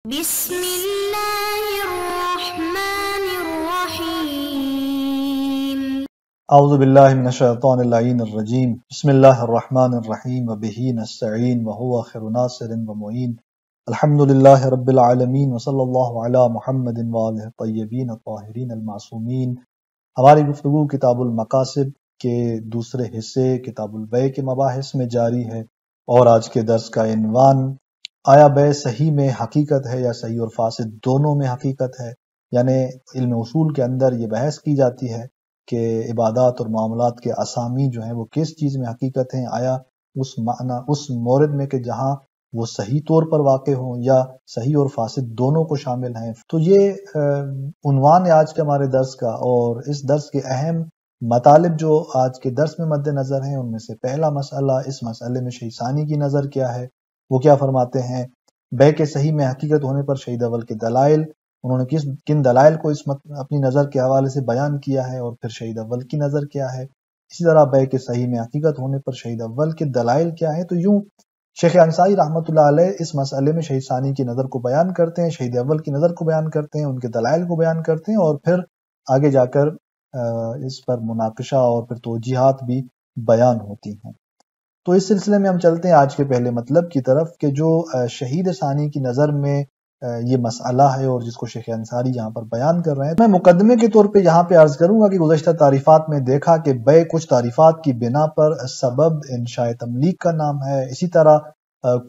بسم اللہ الرحمن الرحیم اعوذ باللہ من الشیطان اللعین الرجیم بسم اللہ الرحمن الرحیم وبہ نستعین وہو خیر ناصر ومعین الحمدللہ رب العالمین وصلی اللہ علی محمد وآلہ الطیبین الطاہرین المعصومین۔ ہماری گفتگو کتاب المقاصد کے دوسرے حصے کتاب البیع کے مباحث میں جاری ہے، اور آج کے درس کا عنوان آیا بیع صحیح میں حقیقت ہے یا صحیح اور فاسد دونوں میں حقیقت ہے؟ یعنی علم اصول کے اندر یہ بحث کی جاتی ہے کہ عبادات اور معاملات کے اسامی جو ہیں وہ کس چیز میں حقیقت ہیں، آیا اس مورد میں کہ جہاں وہ صحیح طور پر واقع ہوں یا صحیح اور فاسد دونوں کو شامل ہیں۔ تو یہ عنوان ہے آج کے ہمارے درس کا، اور اس درس کے اہم مطالب جو آج کے درس میں مد نظر ہیں ان میں سے پہلا مسئلہ، اس مسئلے میں شیخ ثانی کی نظر کیا ہے، وہ کیا فرماتے ہیں۔ بیع کے صحیح میں حقیقت ہونے پر شہید اول کے دلائل، انہوں نے کن دلائل کو اپنی نظر کے حوالے سے بیان کیا ہے، اور پھر شہید اول کی نظر کیا ہے۔ اسی طرح بیع کے صحیح میں حقیقت ہونے پر شہید اول کے دلائل کیا ہیں۔ تو یوں شیخ انصاری رحمۃ اللہ علیہ اس مسئلے میں شیخ ثانی کی نظر کو بیان کرتے ہیں، شہید اول کی نظر کو بیان کرتے ہیں، ان کے دلائل کو بیان کرتے ہیں، اور پھر آگے جا کر اس پر مناقشہ اور پھر توجیحات بھی بیان ہوتی ہیں۔ تو اس سلسلے میں ہم چلتے ہیں آج کے پہلے مطلب کی طرف کہ جو شہید ثانی کی نظر میں یہ مسئلہ ہے اور جس کو شیخ انصاری یہاں پر بیان کر رہے ہیں۔ میں مقدمے کے طور پہ یہاں پہ عرض کروں گا کہ گزشتہ تعریفات میں دیکھا کہ بیع کچھ تعریفات کی بنا پر سبب انشاء تملیک کا نام ہے، اسی طرح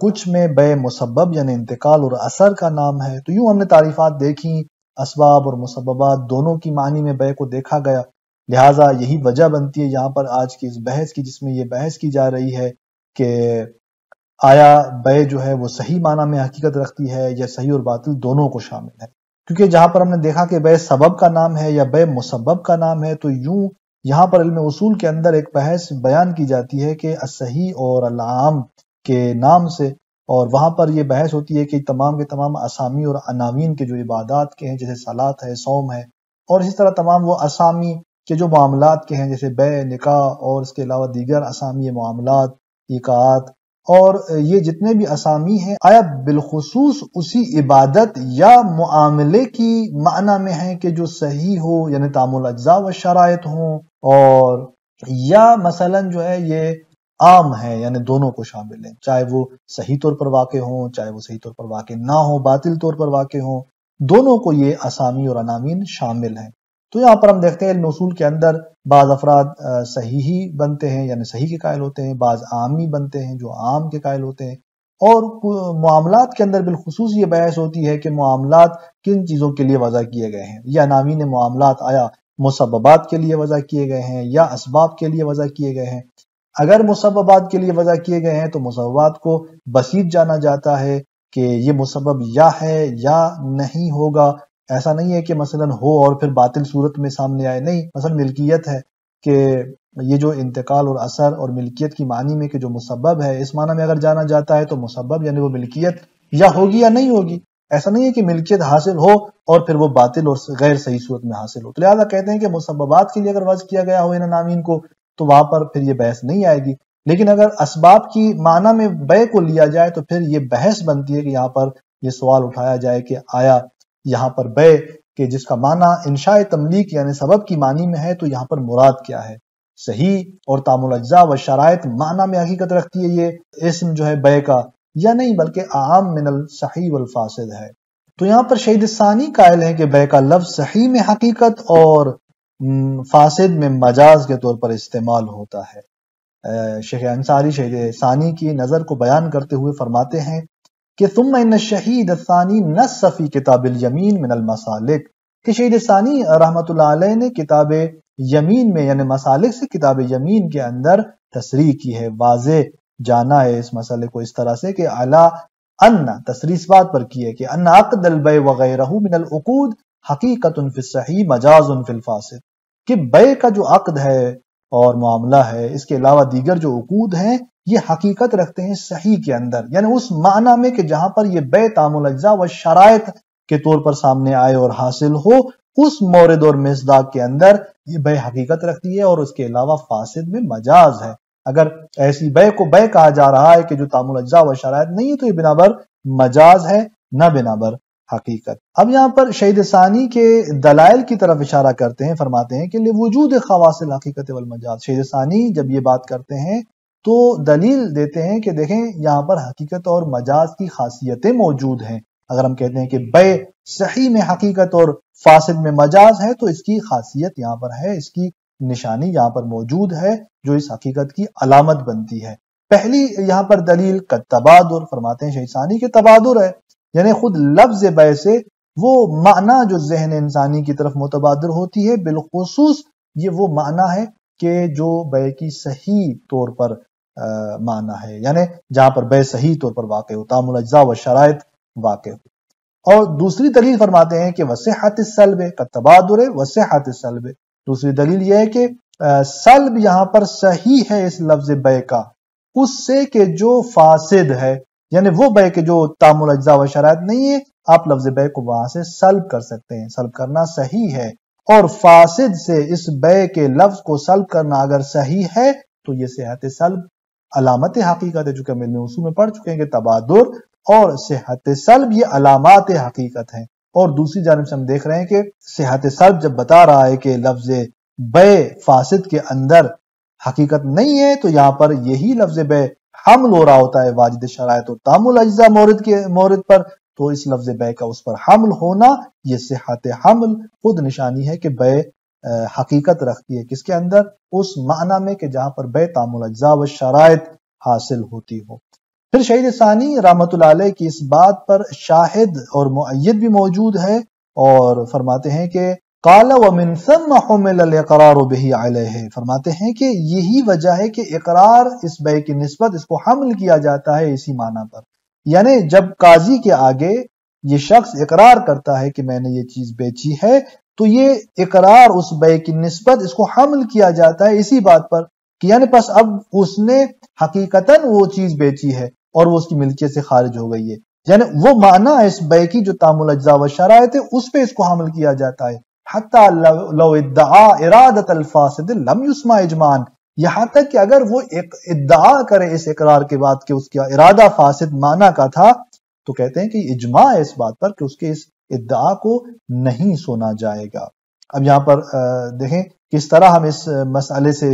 کچھ میں بیع مسبب یعنی انتقال اور اثر کا نام ہے۔ تو یوں ہم نے تعریفات دیکھی، اسباب اور مسببات دونوں کی معنی میں بیع کو دیکھا گیا، لہٰذا یہی وجہ بنتی ہے یہاں پر آج کی اس بحث کی، جس میں یہ بحث کی جا رہی ہے کہ آیا بیع جو ہے وہ صحیح معنی میں حقیقت رکھتی ہے یا صحیح اور باطل دونوں کو شامل ہے۔ کیونکہ جہاں پر ہم نے دیکھا کہ بیع سبب کا نام ہے یا بیع مسبب کا نام ہے، تو یوں یہاں پر علم اصول کے اندر ایک بحث بیان کی جاتی ہے کہ الصحیح اور العام کے نام سے، اور وہاں پر یہ بحث ہوتی ہے کہ تمام کے تمام اسامی اور عناوین کے جو عبادات کے ہیں جیسے صلاۃ ہے، صوم ہے، اور اسی طرح تمام وہ اسامی کے جو معاملات کے ہیں جیسے بیع، نکاح اور اس کے علاوہ دیگر اسامی معاملات، ایقاعات، اور یہ جتنے بھی اسامی ہیں آیا بالخصوص اسی عبادت یا معاملے کی معنی میں ہیں کہ جو صحیح ہو یعنی تام الاجزاء و شرائط ہوں، اور یا مثلا جو ہے یہ عام ہے یعنی دونوں کو شامل ہیں، چاہے وہ صحیح طور پر واقع ہوں چاہے وہ صحیح طور پر واقع نہ ہوں، باطل طور پر واقع ہوں، دونوں کو یہ اسامی اور عناوین شامل ہیں۔ تو یہاں پر ہم دیکھتے ہیں علم اصول کے اندر بعض افراد صحیحی بنتے ہیں یعنی صحیح کے قائل ہوتے ہیں، بعض عامی بنتے ہیں جو عام کے قائل ہوتے ہیں، اور معاملات کے اندر بالخصوص یہ بحث ہوتی ہے کہ معاملات کن چیزوں کے لیے وضع کیے گئے ہیں، یا عناوین معاملات آیا مسببات کے لیے وضع کیے گئے ہیں یا اسباب کے لیے وضع کیے گئے ہیں۔ اگر مسببات کے لیے وضع کیے گئے ہیں تو مسببات کو بسیط جانا جاتا ہے کہ یہ مسبب یا ہے یا نہیں ہوگا، ایسا نہیں ہے کہ مثلا ہو اور پھر باطل صورت میں سامنے آئے، نہیں، مثلا ملکیت ہے کہ یہ جو انتقال اور اثر اور ملکیت کی معنی میں کہ جو مسبب ہے اس معنی میں اگر جانا جاتا ہے تو مسبب یعنی وہ ملکیت یا ہوگی یا نہیں ہوگی، ایسا نہیں ہے کہ ملکیت حاصل ہو اور پھر وہ باطل اور غیر صحیح صورت میں حاصل ہو۔ تو لہٰذا کہتے ہیں کہ مسببات کے لیے اگر وضع کیا گیا ہو ان عناوین کو تو وہاں پر پھر یہ بحث نہیں آئے گی، لیکن اگر اسباب کی معنی میں بیع کو لیا جائے تو پھر یہ بحث بنتی ہے کہ یہاں پر یہ سوال اٹھایا جائے کہ آیا یہاں پر بیع کہ جس کا معنی انشاء تملیک یعنی سبب کی معنی میں ہے تو یہاں پر مراد کیا ہے؟ صحیح اور تام الاجزاء و شرائط معنی میں حقیقت رکھتی ہے یہ اسم جو ہے بیع کا، یا نہیں بلکہ اعم من الصحیح والفاسد ہے؟ تو یہاں پر شہید ثانی قائل ہیں کہ بیع کا لفظ صحیح میں حقیقت اور فاسد میں مجاز کے طور پر استعمال ہوتا ہے۔ شیخ انصاری شہید ثانی کی نظر کو بیان کرتے ہوئے فرماتے ہیں کہ ثم ان الشہید الثانی نص فی کتاب الیمین من المسالک، کہ شہید ثانی رحمۃ اللہ علیہ نے کتاب یمین میں یعنی مسالک سے کتاب یمین کے اندر تصریح کی ہے، واضح جانا ہے اس مسئلے کو اس طرح سے کہ علی ان تصریح اس بات پر کی ہے کہ ان عقد البیع وغیرہ من العقود حقیقت فی الصحیح مجاز فی الفاسد، کہ بیع کا جو عقد ہے اور معاملہ ہے اس کے علاوہ دیگر جو عقود ہیں یہ حقیقت رکھتے ہیں صحیح کے اندر، یعنی اس معنی میں کہ جہاں پر یہ بیع تام الاجزاء و شرائط کے طور پر سامنے آئے اور حاصل ہو، اس مورد اور مصداق کے اندر یہ بیع حقیقت رکھتی ہے، اور اس کے علاوہ فاسد میں مجاز ہے۔ اگر ایسی بیع کو بیع کہا جا رہا ہے کہ جو تام الاجزاء و شرائط نہیں ہے تو یہ بنابر مجاز ہے، نہ بنابر حقیقت۔ اب یہاں پر شہید ثانی کے دلائل کی طرف اشارہ کرتے ہیں، فرماتے ہیں کہ لوجود خواص الحقیقت والمجاز۔ شہید ثانی جب یہ بات کرتے ہیں تو دلیل دیتے ہیں کہ دیکھیں یہاں پر حقیقت اور مجاز کی خاصیتیں موجود ہیں۔ اگر ہم کہتے ہیں کہ بے صحیح میں حقیقت اور فاسد میں مجاز ہے تو اس کی خاصیت یہاں پر ہے، اس کی نشانی یہاں پر موجود ہے جو اس حقیقت کی علامت بنتی ہے۔ پہلی یہاں پر دلیل تبادر، فرماتے ہیں شہید ثانی کے تبادر ہے، یعنی خود لفظ بے سے وہ معنی جو ذہن انسانی کی طرف متبادر ہوتی ہے، بالخصوص یہ وہ معنی ہے کہ جو بے کی صحیح طور پر معنی ہے، یعنی جہاں پر بے صحیح طور پر واقع ہو، تام الاجزاء و شرائط واقع ہو۔ اور دوسری دلیل فرماتے ہیں کہ وصحت السلب کا تبادر وصحت السلب، دوسری دلیل یہ ہے کہ سلب یہاں پر صحیح ہے اس لفظ بے کا اس سے کہ جو فاسد ہے، یعنی وہ بے کے جو تام الاجزاء و شرائط نہیں ہے، آپ لفظ بے کو وہاں سے سلب کر سکتے ہیں، سلب کرنا صحیح ہے۔ اور فاسد سے اس بے کے لفظ کو سلب کرنا اگر صحیح ہے تو یہ صحت سلب علامت حقیقت ہے، جو کہ ہم علم اصول میں پڑھ چکے ہیں کہ تبادر اور صحت سلب یہ علامات حقیقت ہیں۔ اور دوسری جانب سے ہم دیکھ رہے ہیں کہ صحت سلب جب بتا رہا ہے کہ لفظ بے فاسد کے اندر حقیقت نہیں ہے تو یہاں پر یہی لفظ بے حمل ہو رہا ہوتا ہے واجد شرائط و تام الاجزاء مورد پر، تو اس لفظ بے کا اس پر حمل ہونا یہ صحت حمل خود نشانی ہے کہ بے حقیقت رکھتی ہے کس کے اندر، اس معنی میں کہ جہاں پر بے تام الاجزاء و شرائط حاصل ہوتی ہو۔ پھر شہید ثانی رحمۃ اللہ علیہ کی اس بات پر شاہد اور مؤید بھی موجود ہے، اور فرماتے ہیں کہ قال ومن ثم حمل الاقرار به علیہ، فرماتے ہیں کہ یہی وجہ ہے کہ اقرار اس بے کی نسبت اس کو حمل کیا جاتا ہے اسی معنی پر، یعنی جب قاضی کے آگے یہ شخص اقرار کرتا ہے کہ میں نے یہ چیز بیچی ہے تو یہ اقرار اس بے کی نسبت اس کو حمل کیا جاتا ہے اسی بات پر کہ یعنی پس اب اس نے حقیقتاً وہ چیز بیچی ہے اور وہ اس کی ملکیت سے خارج ہو گئی ہے، یعنی وہ معنی اس بے کی جو تام الاجزاء و شرائط ہے اس پہ اس کو حمل کیا جاتا ہے۔ حتی لو ادعا ارادت الفاسد لم یسمع اجماعاً، یہاں تک کہ اگر وہ ادعا کرے اس اقرار کے بعد کہ اس کا ارادہ فاسد معنی کا تھا تو کہتے ہیں کہ اجماع ہے اس بات پر کہ اس کے اس ادعا کو نہیں سنا جائے گا۔ اب یہاں پر دیکھیں کس طرح ہم اس مسئلے سے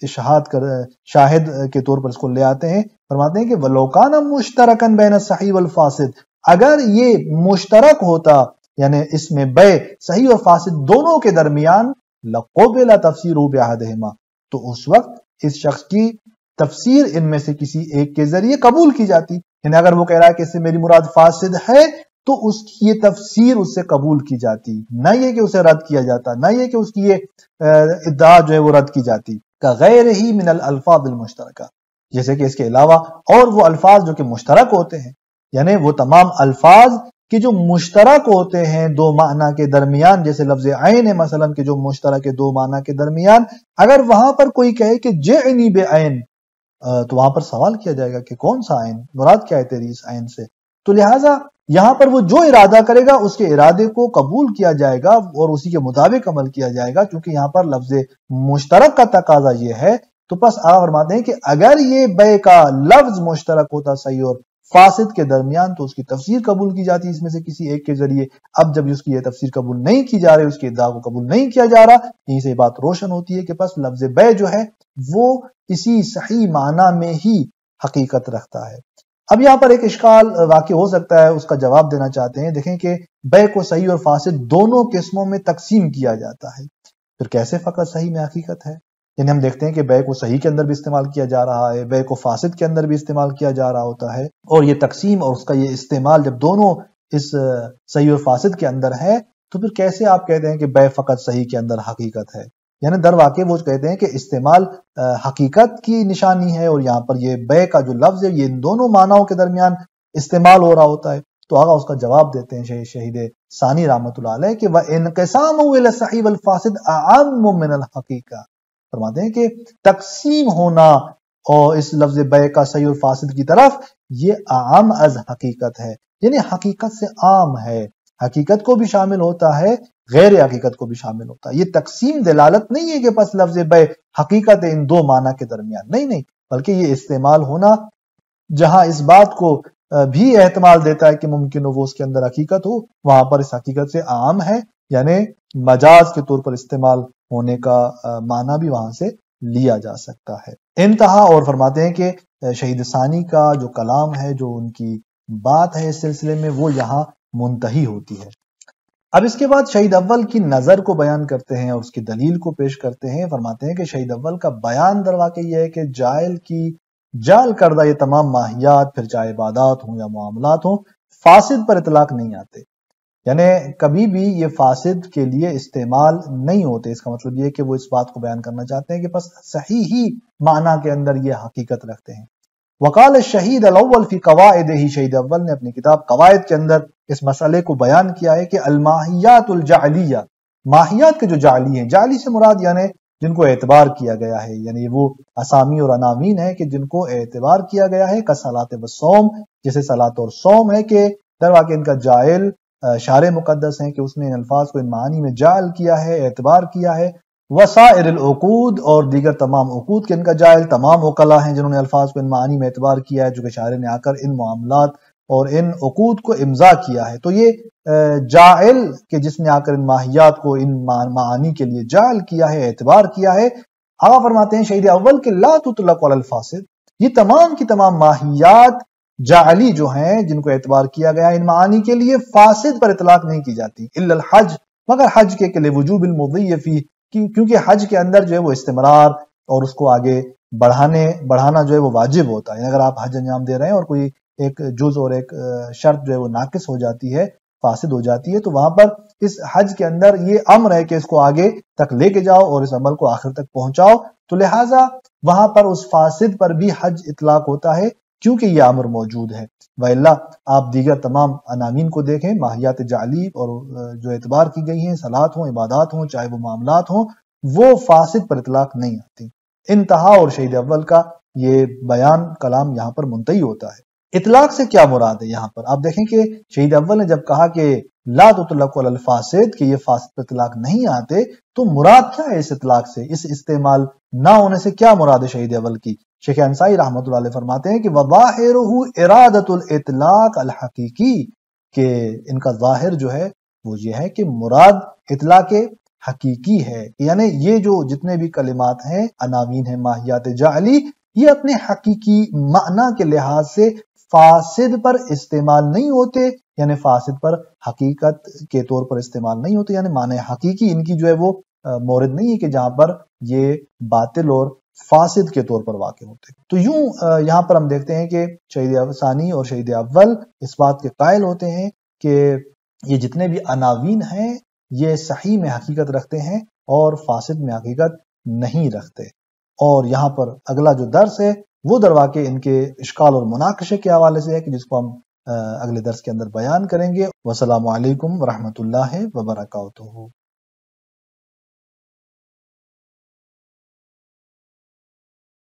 شاہد کے طور پر اس کو لے آتے ہیں، فرماتے ہیں کہ وَلَوْ كَانَ مُشْتَرَكًا بَيْنَ الصَّحِيحِ وَالْفَاسِدِ، اگر یہ مشترک ہوتا یعنی اس میں بے صحیح اور فاسد دونوں کے درمیان لَقُبِلَ تَفْسِيرُهُ بِأَحَدِهِمَا، تو اس وقت اس شخص کی تفسیر ان میں سے کسی ایک کے ذریعے قبول کی جاتی، یعنی اگر وہ کہہ رہا ہے کہ اس سے میری مراد فاسد ہے تو اس کی یہ تفسیر اس سے قبول کی جاتی، نہ یہ کہ اسے رد کیا جاتا، نہ یہ کہ اس کی یہ ادعا جو ہے وہ رد کی جاتی۔ كَغَيْرِهِ مِنَ الْأَلْفَاظِ الْمُشْتَرَكَةِ، جیسے کہ اس کے علاوہ اور وہ الفاظ جو کہ مشترک ہوتے ہیں، یعنی وہ تمام الفاظ کہ جو مشترک ہوتے ہیں دو معنی کے درمیان، جیسے لفظ عین ہے مثلا کہ جو مشترک ہے دو معنی کے درمیان، اگر وہاں پر کوئی کہے کہ جعنی بعین تو وہاں پر سوال کیا جائے گا کہ کون سا عین، مراد کیا ہے تیری اس عین سے، تو لہٰذا یہاں پر وہ جو ارادہ کرے گا اس کے ارادے کو قبول کیا جائے گا اور اسی کے مطابق عمل کیا جائے گا، کیونکہ یہاں پر لفظ مشترک کا تقاضا یہ ہے۔ تو پس آپ فرماتے ہیں کہ اگر یہ بے کا لفظ مشترک ہوتا صحیح اور فاسد کے درمیان تو اس کی تفسیر قبول کی جاتی اس میں سے کسی ایک کے ذریعے۔ اب جب اس کی یہ تفسیر قبول نہیں کی جا رہی، اس کے ادعا کو قبول نہیں کیا جا رہا، یہیں سے یہ بات روشن ہوتی ہے کہ پس لفظ بے جو ہے وہ اسی صحیح معنی میں ہی حقیقت رکھتا ہے۔ اب یہاں پر ایک اشکال واقع ہو سکتا ہے، اس کا جواب دینا چاہتے ہیں۔ دیکھیں کہ بے کو صحیح اور فاسد دونوں قسموں میں تقسیم کیا جاتا ہے، پھر کیسے فقط صحیح میں حقیقت ہے؟ یعنی ہم دیکھتے ہیں کہ بے کو صحیح کے اندر بھی استعمال کیا جا رہا ہے، بے کو فاسد کے اندر بھی استعمال کیا جا رہا ہوتا ہے، اور یہ تقسیم اور اس کا یہ استعمال جب دونوں اس صحیح اور فاسد کے اندر ہے تو پھر کیسے آپ کہتے ہیں کہ بے فقط صحیح کے اندر حقیقت ہے؟ یعنی در واقع وہ کہتے ہیں کہ استعمال حقیقت کی نشانی ہے، اور یہاں پر یہ بے کا جو لفظ ہے یہ ان دونوں معنیوں کے درمیان استعمال ہو رہا ہوتا ہے۔ تو آگا اس کا جواب دیتے ہیں شہید ثانی رحمۃ اللہ علیہ کہ وَإِنْقِسَامُ إِلَى الصَّحِيحِ وَالْفَاسِدِ أَعَمُّ مِنَ الْحَقِيقَةِ، فرماتے ہیں کہ تقسیم ہونا اور اس لفظ بے کا صحیح اور فاسد کی طرف یہ اعم از حقیقت ہے، یعنی حقیقت سے عام ہے، حقیقت کو بھی شامل ہوتا ہے، غیر حقیقت کو بھی شامل ہوتا ہے۔ یہ تقسیم دلالت نہیں ہے کہ پس لفظ بے حقیقت ہے ان دو معنی کے درمیان، نہیں، بلکہ یہ استعمال ہونا جہاں اس بات کو بھی احتمال دیتا ہے کہ ممکن ہو وہ اس کے اندر حقیقت ہو، وہاں پر اس حقیقت سے عام ہے، یعنی مجاز کے طور پر استعمال ہونے کا معنی بھی وہاں سے لیا جا سکتا ہے۔ انتہا، اور فرماتے ہیں کہ شہید ثانی کا جو کلام ہے، جو ان کی بات ہے اس سلسلے میں، وہ یہاں منتہی ہوتی ہے۔ اب اس کے بعد شہید اول کی نظر کو بیان کرتے ہیں اور اس کی دلیل کو پیش کرتے ہیں۔ فرماتے ہیں کہ شہید اول کا بیان در واقع یہ ہے کہ جعل کردہ یہ تمام ماہیات، پھر چاہے عبادات ہوں یا معاملات ہوں، فاسد پر اطلاق نہیں آتے، یعنی کبھی بھی یہ فاسد کے لیے استعمال نہیں ہوتے۔ اس کا مطلب یہ ہے کہ وہ اس بات کو بیان کرنا چاہتے ہیں کہ بس صحیح ہی معنی کے اندر یہ حقیقت رکھتے ہیں۔ وقال الشہید الاول فی قواعدہ، شہید اول نے اپنی کتاب قواعد کے اندر اس مسئلے کو بیان کیا ہے کہ الماہیات الجعلیہ، ماہیات کے جو جعلی ہیں، جعلی سے مراد یعنی جن کو اعتبار کیا گیا ہے، یعنی وہ اسامی اور عناوین ہیں کہ جن کو اعتبار کیا گیا ہے، کصلاۃ والصوم، جیسے صلاۃ اور صوم ہے کہ در واقع ان کا جائل شارع مقدس ہیں کہ اس نے ان الفاظ کو ان معانی میں جعل کیا ہے، اعتبار کیا ہے۔ وسائر العقود، اور دیگر تمام عقود کے ان کا جائل تمام وکلا ہیں جنہوں نے الفاظ کو ان معانی میں اعتبار کیا ہے، جو کہ شاعر نے آ کر ان معاملات اور ان عقود کو امضا کیا ہے۔ تو یہ جائل کہ جس نے آ کر ان ماہیات کو ان معانی کے لیے جائل کیا ہے، اعتبار کیا ہے، آقا فرماتے ہیں شہید اول کہ لا تطلق علی الفاسد، یہ تمام کی تمام ماہیات جعلی جو ہیں جن کو اعتبار کیا گیا ان معانی کے لیے، فاسد پر اطلاق نہیں کی جاتی، الا الحج، مگر حج کے لیے، وجوب المضی فی، کیونکہ حج کے اندر جو ہے وہ استمرار اور اس کو آگے بڑھانا جو ہے وہ واجب ہوتا ہے۔ اگر آپ حج انجام دے رہے ہیں اور کوئی ایک جز اور ایک شرط جو ہے وہ ناقص ہو جاتی ہے، فاسد ہو جاتی ہے، تو وہاں پر اس حج کے اندر یہ امر ہے کہ اس کو آگے تک لے کے جاؤ اور اس عمل کو آخر تک پہنچاؤ، تو لہٰذا وہاں پر اس فاسد پر بھی حج اطلاق ہوتا ہے کیونکہ یہ امر موجود ہے۔ وَإِلَّا آپ دیگر تمام عناوین کو دیکھیں، ماہیات جعلی اور جو اعتبار کی گئی ہیں، صلات ہوں، عبادات ہوں، چاہے وہ معاملات ہوں، وہ فاسد پر اطلاق نہیں آتی۔ انتہا، اور شہید اول کا یہ بیان کلام یہاں پر منتہی ہوتا ہے۔ اطلاق سے کیا مراد ہے یہاں پر؟ آپ دیکھیں کہ شہید اول نے جب کہا کہ لا تطلق علی الفاسد، کہ یہ فاسد پر اطلاق نہیں آتے، تو مراد کیا ہے اس اطلاق سے، اس استعمال نہ ہونے سے کیا مراد ہے شہید اول کی؟ شیخ انصاری رحمۃ اللہ علیہ فرماتے ہیں کہ وَظَاهِرُهُ إِرَادَةُ الْإِطْلَاقِ الْحَقِيقِي، کہ ان کا ظاہر جو ہے وہ یہ ہے کہ مراد اطلاق حقیقی ہے، یعنی یہ جو جتنے بھی کلمات ہیں، عناوین ہیں، ماہیات جعلی، یہ اپنے حقیقی معنی کے لحاظ سے فاسد پر استعمال نہیں ہوتے، یعنی فاسد پر حقیقت کے طور پر استعمال نہیں ہوتے، یعنی معنی حقیقی ان کی جو ہے وہ مورد نہیں ہے کہ جہاں پر یہ باطل اور فاسد کے طور پر واقع ہوتے۔ تو یوں یہاں پر ہم دیکھتے ہیں کہ شہید ثانی اور شہید اول اس بات کے قائل ہوتے ہیں کہ یہ جتنے بھی عناوین ہیں یہ صحیح میں حقیقت رکھتے ہیں اور فاسد میں حقیقت نہیں رکھتے۔ اور یہاں پر اگلا جو درس ہے وہ در واقع ان کے اشکال اور مناقشے کے حوالے سے ہے کہ جس کو ہم اگلے درس کے اندر بیان کریں گے۔ والسلام علیکم ورحمۃ اللہ وبرکاتہ۔